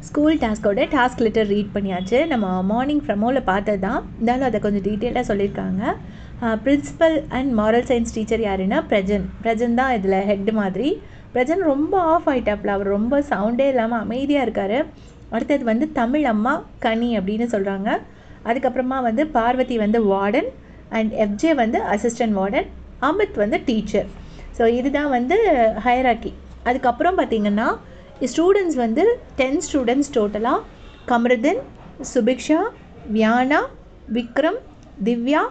School task letter read பண்ணியாச்சு. நம்ம morning ஃப்ரமோவில் பார்த்தது தான், இருந்தாலும் அதை கொஞ்சம் டீட்டெயிலாக சொல்லியிருக்காங்க. Principal and moral science teacher யாருன்னா பிரஜன் தான் இதில் ஹெட் மாதிரி. பிரஜன் ரொம்ப ஆஃப் ஆகிட்டாப்புல, அவர் ரொம்ப சவுண்டே இல்லாமல் அமைதியாக இருக்கார். அடுத்தது வந்து தமிழ் அம்மா கனி அப்படின்னு சொல்கிறாங்க. அதுக்கப்புறமா வந்து பார்வதி வந்து வார்டன் அண்ட் எஃப்ஜே வந்து அசிஸ்டன்ட் வார்டன், அமித் வந்து டீச்சர். ஸோ இதுதான் வந்து ஹையராக்கி. அதுக்கப்புறம் பார்த்திங்கன்னா ஸ்டூடெண்ட்ஸ் வந்து 10 ஸ்டூடெண்ட்ஸ் டோட்டலாக. கமருதீன், சுபிக்ஷா, வியானா, விக்ரம், திவ்யா,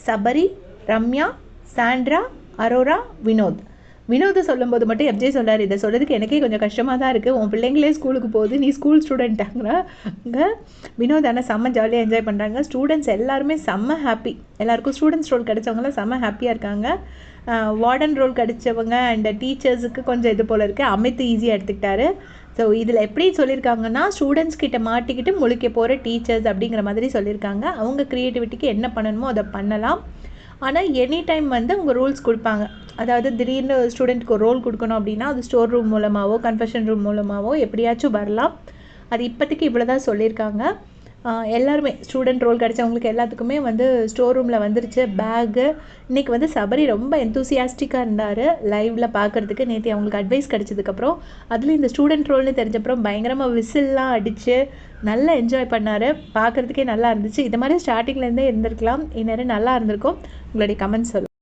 சபரி, ரம்யா, சாண்ட்ரா, அரோரா, வினோத் சொல்லும்போது மட்டும் எஃப்ஜே சொல்கிறார், இதை சொல்கிறதுக்கு எனக்கே கொஞ்சம் கஷ்டமாக தான் இருக்குது. உன் பிள்ளைங்களே ஸ்கூலுக்கு போகுது, நீ ஸ்கூல் ஸ்டூடெண்ட்டாங்க. இங்கே வினோத் ஆனால் செம்ம ஜாலியாக என்ஜாய் பண்ணுறாங்க. ஸ்டூடெண்ட்ஸ் எல்லாருமே செம்ம ஹாப்பி. எல்லாருக்கும் ஸ்டூடெண்ட்ஸ் ரோல் கிடச்சவங்களாம் செம்ம ஹாப்பியாக இருக்காங்க. வார்டன் ரோல் கிடச்சவங்க அண்ட் டீச்சர்ஸுக்கு கொஞ்சம் இது போல் இருக்குது. அமித் ஈஸியாக எடுத்துக்கிட்டாரு. ஸோ இதில் எப்படி சொல்லியிருக்காங்கன்னா, ஸ்டூடெண்ட்ஸ் கிட்ட மாட்டிக்கிட்டு முழிக்க போகிற டீச்சர்ஸ் அப்படிங்கிற மாதிரி சொல்லியிருக்காங்க. அவங்க க்ரியேட்டிவிட்டிக்கு என்ன பண்ணணுமோ அதை பண்ணலாம். ஆனால் எனி டைம் வந்து அவங்க ரூல்ஸ் கொடுப்பாங்க. அதாவது திடீர்னு ஸ்டூடெண்ட்டுக்கு ஒரு ரோல் கொடுக்கணும் அப்படின்னா அது ஸ்டோர் ரூம் மூலமாகவோ கன்ஃபெஷன் ரூம் மூலமாகவோ எப்படியாச்சும் வரலாம். அது இப்போதைக்கு இவ்வளோ தான் சொல்லியிருக்காங்க. எல்லாருமே ஸ்டூடெண்ட் ரோல் கிடச்சவங்களுக்கு எல்லாத்துக்குமே வந்து ஸ்டோர் ரூமில் வந்துருச்சு பேகு. இன்றைக்கி வந்து சபரி ரொம்ப எந்தூசியாஸ்டிக்காக இருந்தார் லைவில் பார்க்குறதுக்கு. நேற்று அவங்களுக்கு அட்வைஸ் கிடச்சதுக்கப்புறம் அதுலேயும் இந்த ஸ்டூடெண்ட் ரோல்னு தெரிஞ்சப்புறம் பயங்கரமாக விசில்லாம் அடித்து நல்லா என்ஜாய் பண்ணார். பார்க்குறதுக்கே நல்லா இருந்துச்சு. இது மாதிரி ஸ்டார்டிங்லேருந்தே இருந்திருக்கலாம், இந்நேரம் நல்லா இருந்திருக்கும். உங்களுடைய கமெண்ட்ஸ் சொல்லுங்கள்.